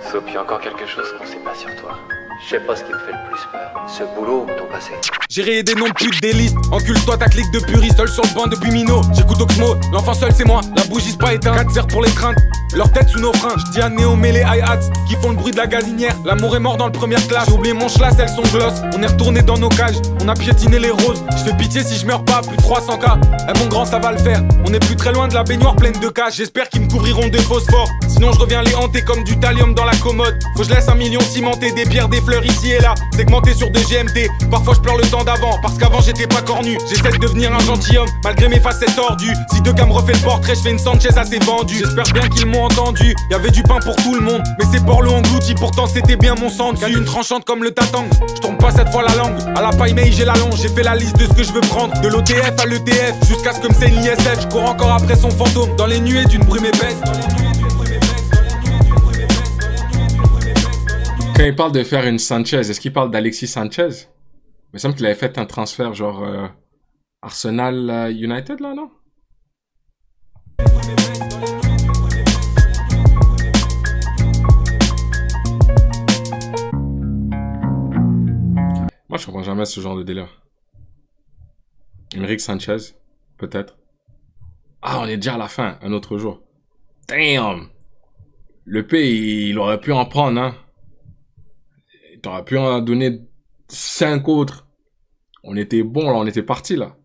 Sauf qu'il y a encore quelque chose qu'on sait pas sur toi. Je sais pas ce qui me fait le plus peur, ce boulot ou ton passé. J'ai rayé des noms de putes des listes. Encule-toi ta clique de puristes, seul sur le banc depuis Mino. J'écoute Oxmo, l'enfant seul c'est moi. La bougie c'est pas éteinte, 4 serres pour les craintes. Leur tête sous nos freins, j'dis à Néo mais les hi-hats qui font le bruit de la gazinière. L'amour est mort dans le premier classe. J'ai oublié mon schlass, elles sont gloss. On est retourné dans nos cages, on a piétiné les roses. J'fais pitié si je meurs pas, plus de 300K. Eh mon grand ça va le faire, on est plus très loin de la baignoire pleine de cages. J'espère qu'ils me couvriront de phosphore. Sinon je reviens les hanter comme du thallium dans la commode. Faut que je laisse 1 million cimenté, des pierres, des fleurs ici et là. Segmenté sur des GMT, parfois je pleure le temps d'avant. Parce qu'avant j'étais pas cornu, j'essaie de devenir un gentilhomme malgré mes facettes tordues. Si deux gars me refait le portrait, je fais une Sanchez assez vendue. J'espère bien qu'ils m'ont entendu, y'avait du pain pour tout le monde. Mais ces porcs l'ont englouti, pourtant c'était bien mon sang dessus. Une tranchante comme le tatang, je tourne pas cette fois la langue. À la paille mais j'ai la longe, j'ai fait la liste de ce que je veux prendre. De l'OTF à l'ETF, jusqu'à ce que me saigne l'ISF. Je cours encore après son fantôme, dans les nuées d'une brume épaisse. Quand il parle de faire une Sanchez, est-ce qu'il parle d'Alexis Sanchez? Il me semble qu'il avait fait un transfert genre Arsenal United là, non? Moi je comprends jamais ce genre de délire. Emerick Sanchez, peut-être. Ah, on est déjà à la fin, un autre jour. Damn! Le P, il aurait pu en prendre, hein. T'aurais pu en donner 5 autres. On était bon, là, on était parti, là.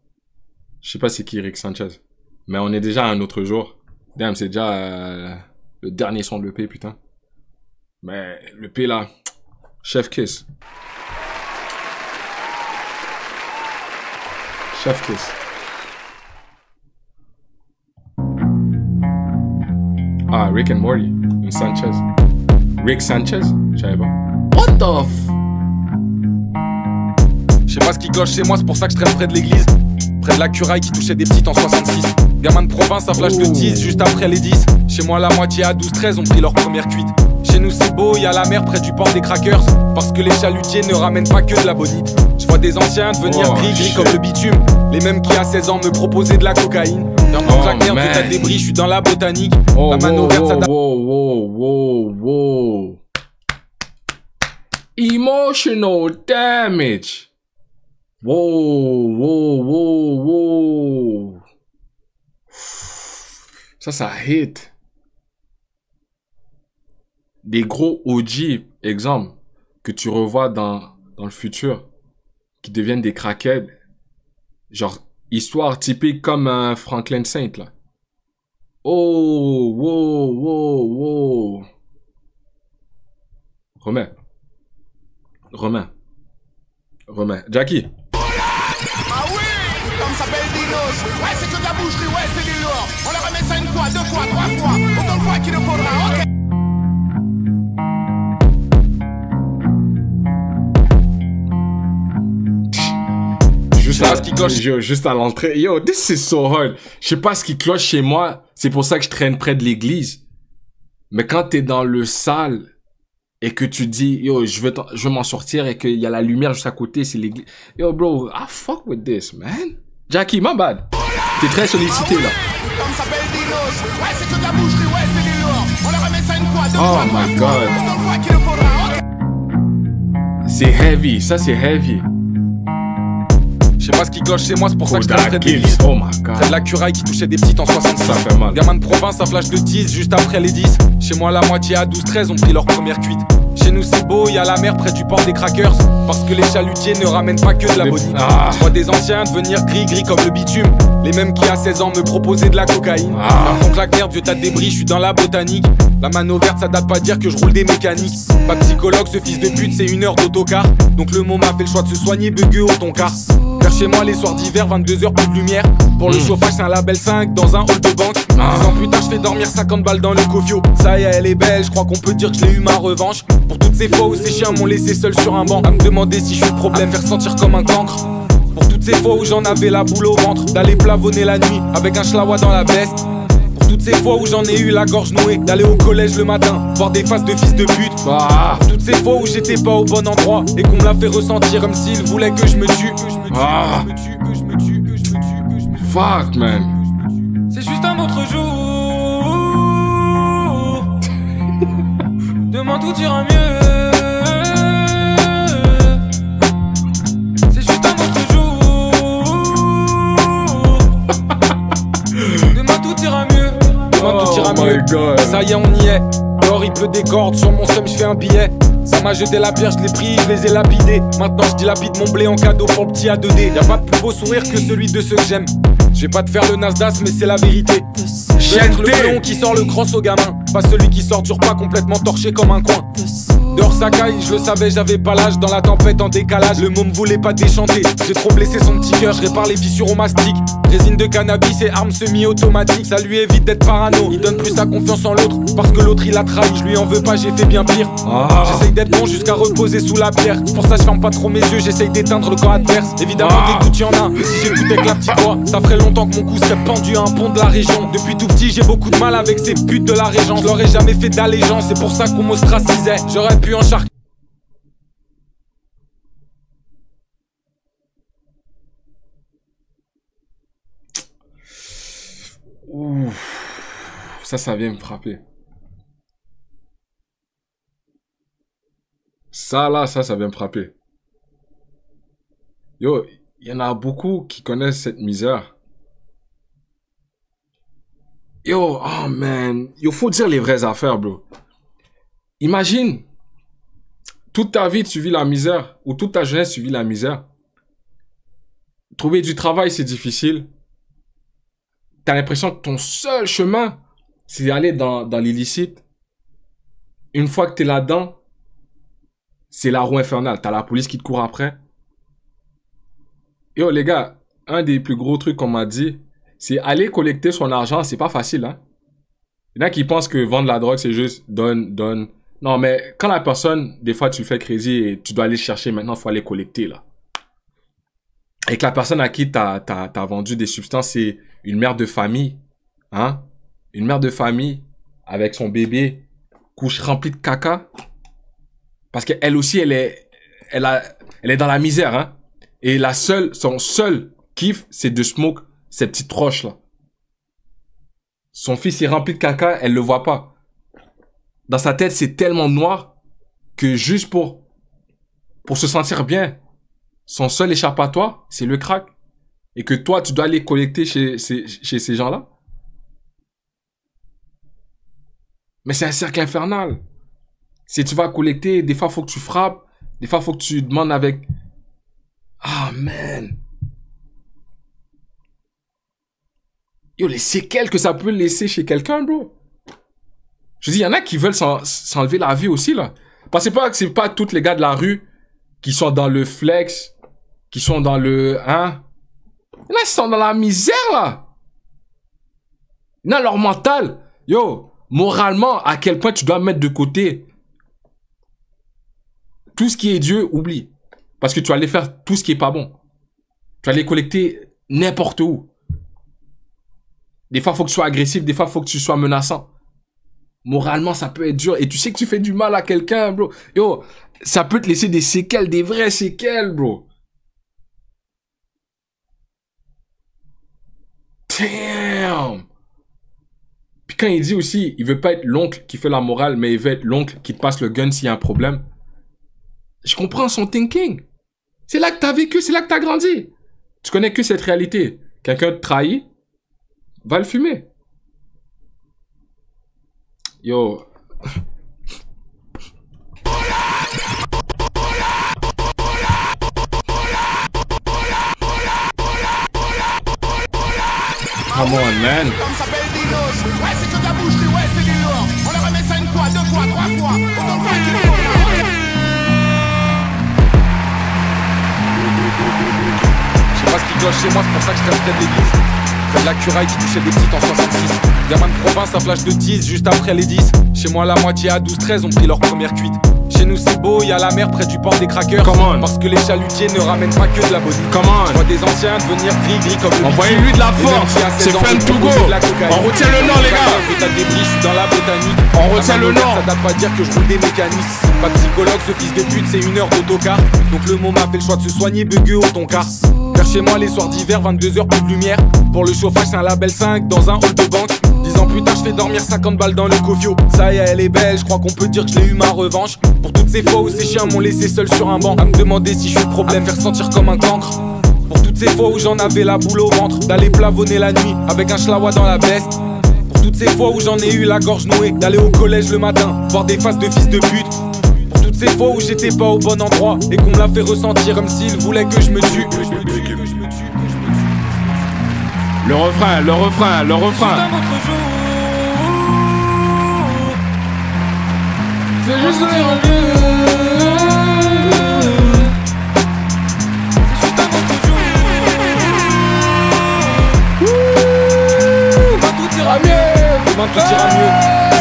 Je sais pas c'est qui Eric Sanchez. Mais on est déjà à un autre jour. Damn, c'est déjà le dernier son de l'EP, putain. Mais l'EP, là, chef kiss. Chef kiss. Ah, Rick and Morty. Une Sanchez. Rick Sanchez? Je savais pas. What the f... Je sais pas ce qui cloche chez moi, c'est pour ça que je traîne près de l'église. Près de la curaille qui touchait des petites en 66. Gamin de province, un flash de 10 juste après les 10. Chez moi, la moitié à 12-13 ont pris leur première cuite. Chez nous, c'est beau, y a la mer près du port des crackers. Parce que les chalutiers ne ramènent pas que de la bonite. Je vois des anciens devenir gris comme le bitume. Les mêmes qui à 16 ans me proposaient de la cocaïne. Dans mon claquer en tout débris, je suis dans la botanique. La mano verte, ça Emotional damage. Wow. Ça hit. Des gros OG, exemple, que tu revois dans le futur, qui deviennent des crackheads. Genre, histoire typique comme un Franklin Saint, là. Wow. Remets. Jackie. Ah oui, comme ça s'appelle Dinos. Ouais, c'est que de la boucherie, ouais, c'est du lourd. On leur remet ça 1 fois, 2 fois, 3 fois. Autant de fois qu'il nous faudra, ok. Juste à l'entrée. Yo, this is so hard. Je sais pas ce qui cloche chez moi. C'est pour ça que je traîne près de l'église. Mais quand t'es dans le salle, et que tu dis, yo, je veux m'en sortir et qu'il y a la lumière juste à côté, c'est l'église. Yo, bro, I fuck with this, man. Jackie, my bad. T'es très sollicité, là. Comme s'appelle Dinos. Ouais, c'est que de la boucherie, ouais, c'est du lourd. On leur remet ça une fois, deux Oh fois, my trois fois. God. Autant de fois qu'il le faudra. Ok. C'est heavy, ça c'est heavy. Je sais pas ce qui cloche chez moi, c'est pour ça que je Kodak traiterai Kills, d'église. oh my god. C'est de la curaille qui touchait des petites en 66. Ça fait mal. Gamin de province, un flash de 10 juste après les 10. Chez moi, la moitié à 12-13 ont pris leur première cuite. Chez nous, c'est beau, y a la mer près du port des crackers. Parce que les chalutiers ne ramènent pas que de la bonite. Je vois des anciens devenir gris comme le bitume. Les mêmes qui à 16 ans me proposaient de la cocaïne. Par contre, la merde, vieux tas de débris, je suis dans la botanique. La mano verte, ça date pas de dire que je roule des mécaniques. Pas de psychologue, ce fils de pute, c'est 1 heure d'autocar. Donc le môme a fait le choix de se soigner, bugueux au toncar. Vers chez moi, les soirs d'hiver, 22h, plus de lumière. Pour le chauffage, c'est un label 5 dans un hall de banque. 10 ans plus tard, je fais dormir 50 balles dans le cofio. Ça y est, elle est belle, je crois qu'on peut dire que je l'ai eu ma revanche. Pour toutes ces fois où ces chiens m'ont laissé seul sur un banc. À me demander si je suis le problème, faire sentir comme un cancre. Pour toutes ces fois où j'en avais la boule au ventre, d'aller plavonner la nuit avec un schlawa dans la veste. Pour toutes ces fois où j'en ai eu la gorge nouée, d'aller au collège le matin, voir des faces de fils de pute. Pour toutes ces fois où j'étais pas au bon endroit et qu'on me l'a fait ressentir comme s'il voulait que je me tue. Fuck, man. C'est juste un autre jour. Demain tout ira mieux. C'est juste un autre jour. Demain tout ira mieux. Demain tout ira mieux. God. Ça y est, on y est. Dehors il pleut des cordes, sur mon seum je fais un billet. Ça m'a jeté la pierre, je l'ai pris, je les ai lapidés. Maintenant je dilapide mon blé en cadeau pour le petit A2D. Y'a pas de plus beau sourire que celui de ceux que j'aime. Je vais pas te faire le Nasdaq mais c'est la vérité. Je vais être le blond qui sort le cross au gamin, pas celui qui sort du repas complètement torché comme un coin. Dehors ça caille, je le savais, j'avais pas l'âge. Dans la tempête en décalage, le môme voulait pas déchanter. J'ai trop blessé son petit cœur, je répare les fissures au mastic. Résine de cannabis et arme semi-automatique. Ça lui évite d'être parano, il donne plus sa confiance en l'autre. Parce que l'autre il a trahi, je lui en veux pas, j'ai fait bien pire. J'essaye d'être bon jusqu'à reposer sous la pierre. Pour ça je ferme pas trop mes yeux, j'essaye d'éteindre le camp adverse. Évidemment des doutes y'en a, mais si j'écoutais que la petite voix, ça ferait longtemps que mon cou serait pendu à un pont de la région. Depuis tout petit j'ai beaucoup de mal avec ces putes de la régence. Je leur ai jamais fait d'allégeance, c'est pour ça qu'on m'ostracisait. J'aurais pu en charquer. Ouf. Ça vient me frapper. Ça vient me frapper. Yo, il y en a beaucoup qui connaissent cette misère. Yo, oh man, il faut dire les vraies affaires, bro. Imagine, toute ta vie tu vis la misère, ou toute ta jeunesse tu vis la misère. Trouver du travail c'est difficile. T'as l'impression que ton seul chemin c'est d'aller dans l'illicite. Une fois que t'es là-dedans, c'est la roue infernale. T'as la police qui te court après. Yo les gars, un des plus gros trucs qu'on m'a dit, c'est aller collecter son argent, c'est pas facile, hein. Il y en a qui pensent que vendre la drogue, c'est juste donne. Non, mais quand la personne, des fois, tu le fais crédit et tu dois aller chercher, maintenant, il faut aller collecter, là. Et que la personne à qui t'as vendu des substances, c'est une mère de famille, hein. Une mère de famille, avec son bébé, couche remplie de caca. Parce qu'elle aussi, elle est dans la misère, hein. Et son seul kiff, c'est de smoke ces petites roches là. Son fils est rempli de caca, elle le voit pas. Dans sa tête, c'est tellement noir que juste pour se sentir bien, son seul échappatoire, c'est le crack. Et que toi, tu dois aller collecter chez ces gens-là. Mais c'est un cercle infernal. Si tu vas collecter, des fois, faut que tu frappes. Des fois, faut que tu demandes avec... Ah, man. Yo, les séquelles que ça peut laisser chez quelqu'un, bro. Je dis, il y en a qui veulent s'enlever la vie aussi, là. Pensez pas que c'est pas tous les gars de la rue qui sont dans le flex, qui sont dans le... Hein? Il y en a qui sont dans la misère, là. Il y en a leur mental. Yo, moralement, à quel point tu dois mettre de côté tout ce qui est Dieu, oublie. Parce que tu vas aller faire tout ce qui est pas bon. Tu vas aller collecter n'importe où. Des fois, il faut que tu sois agressif. Des fois, il faut que tu sois menaçant. Moralement, ça peut être dur. Et tu sais que tu fais du mal à quelqu'un, bro. Yo, ça peut te laisser des séquelles, des vraies séquelles, bro. Damn. Puis quand il dit aussi, il veut pas être l'oncle qui fait la morale, mais il veut être l'oncle qui te passe le gun s'il y a un problème. Je comprends son thinking. C'est là que t'as vécu, c'est là que t'as grandi. Tu connais que cette réalité. Quelqu'un te trahit, va le fumer. Yo. Come on, man. Comme s'appelle Dinos. Ouais, c'est que de la boucherie, ouais, c'est du lourd. On leur remet ça une fois, deux fois, trois fois. Autant de fois qu'il le faudra. Je sais pas ce qui cloche chez moi, c'est pour ça que je traite près de l'église. Près de la curaille qui touchait des petites en 66. Gamin de province, un flash de 10 juste après les 10. Chez moi, la moitié à 12-13 ont pris leur première cuite. Chez nous c'est beau, y'a la mer près du port des crackers. Parce que les chalutiers ne ramènent pas que de la bonne. Je vois des anciens devenir gris comme le envoyez-lui de la force. C'est fun to go. On retient le nom, les gars. T'as des prix, je suis dans la botanique. On retient le nom. Ça date pas dire que je roule des mécanismes. Pas psychologue, ce fils de pute, c'est 1 heure d'autocar. Donc le môme a fait le choix de se soigner bugueux au tonka. Vers chez moi les soirs d'hiver, 22h plus de lumière. Pour le chauffage c'est un label 5 dans un hall de banque. 10 ans plus tard je fais dormir 50 balles dans le cofio. Ça y est elle est belle, je crois qu'on peut dire que je l'ai eu ma revanche. Pour toutes ces fois où ces chiens m'ont laissé seul sur un banc. À me demander si je suis le problème, faire sentir comme un cancre. Pour toutes ces fois où j'en avais la boule au ventre. D'aller plavonner la nuit avec un schlawa dans la veste. Pour toutes ces fois où j'en ai eu la gorge nouée. D'aller au collège le matin, voir des faces de fils de pute. Pour toutes ces fois où j'étais pas au bon endroit. Et qu'on me l'a fait ressentir comme s'il voulait que je me tue. Le refrain, le refrain, le refrain. C'est juste un autre jour. C'est juste un autre jour. Demain tout ira mieux. Demain tout ira mieux.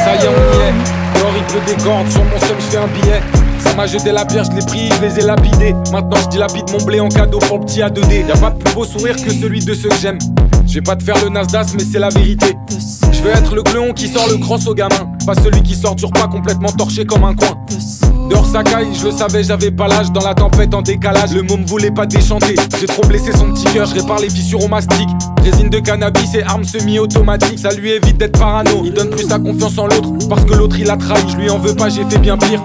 Ça y est on y est. Dehors il pleut des cordes. Sur mon seum je fais un billet. Ça m'a jeté la pierre, je l'ai pris, je les ai lapidés. Maintenant je dilapide mon blé en cadeau pour le petit A2D. Y'a pas de plus beau sourire que celui de ceux que j'aime. Je vais pas te faire le Nasdaq mais c'est la vérité. Je veux être le cléon qui sort le cross au gamin. Pas celui qui sort du repas complètement torché comme un coin. Dehors ça caille, je le savais, j'avais pas l'âge. Dans la tempête en décalage, le môme voulait pas déchanter. J'ai trop blessé son petit cœur, je répare les fissures au mastic. Résine de cannabis et armes semi-automatiques. Ça lui évite d'être parano, il donne plus sa confiance en l'autre. Parce que l'autre il a trahi, je lui en veux pas, j'ai fait bien pire.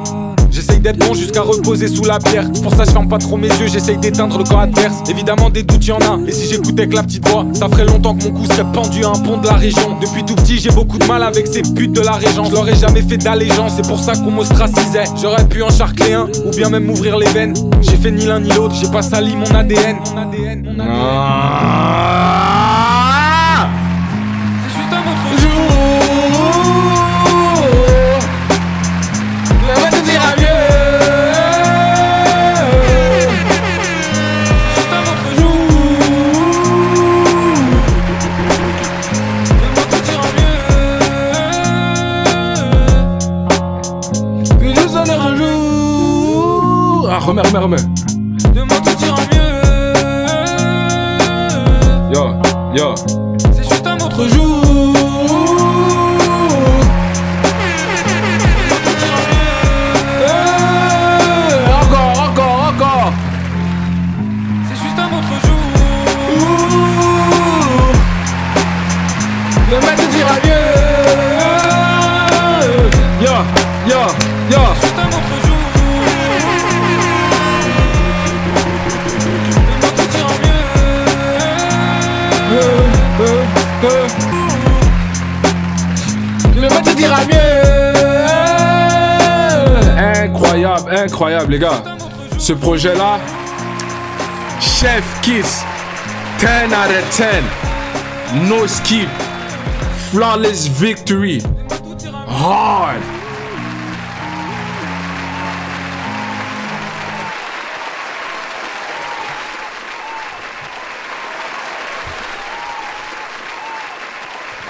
J'essaye d'être bon jusqu'à reposer sous la pierre. Pour ça je ferme pas trop mes yeux, j'essaye d'éteindre le camp adverse. Évidemment des doutes y'en a, et si j'écoutais que la petite voix, ça ferait longtemps que mon cou serait pendu à un pont de la région. Depuis tout petit j'ai beaucoup de mal avec ces putes de la régence. Je leur ai jamais fait d'allégeance, c'est pour ça qu'on m'ostracisait. J'aurais pu en charcler un, ou bien même m'ouvrir les veines. J'ai fait ni l'un ni l'autre, j'ai pas sali mon ADN. C'est juste un autre jour. Remets. Demain tout ira mieux. Yo. C'est juste un autre jour. Demain tout ira mieux. Encore. C'est juste un autre jour. Demain tout ira mieux. Yo. C'est juste un autre jour. Le matin dira mieux. Incroyable les gars. Ce projet là, Chef Kiss, 10 out of 10. No skip. Flawless victory. Hard.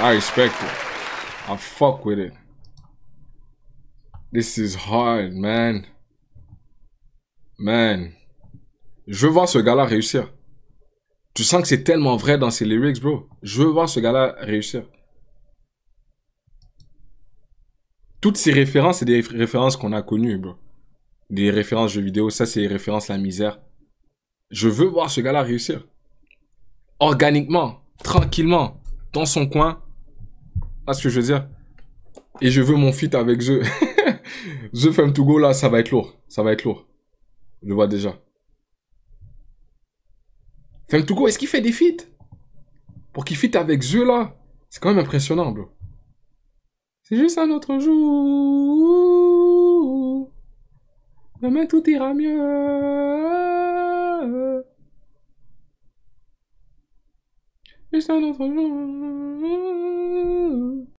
I respect it. I fuck with it. This is hard, man. Man. Je veux voir ce gars-là réussir. Tu sens que c'est tellement vrai dans ses lyrics, bro. Je veux voir ce gars-là réussir. Toutes ces références, c'est des références qu'on a connues, bro. Des références jeux vidéo, ça c'est des références la misère. Je veux voir ce gars-là réussir. Organiquement, tranquillement, dans son coin. Voilà ce que je veux dire. Et je veux mon feat avec The. The Femme to Go là, ça va être lourd. Ça va être lourd. Je le vois déjà. Femme to Go, est-ce qu'il fait des feats? Pour qu'il feat avec The là, c'est quand même impressionnant, bro. C'est juste un autre jour. Demain tout ira mieux. Juste un autre jour.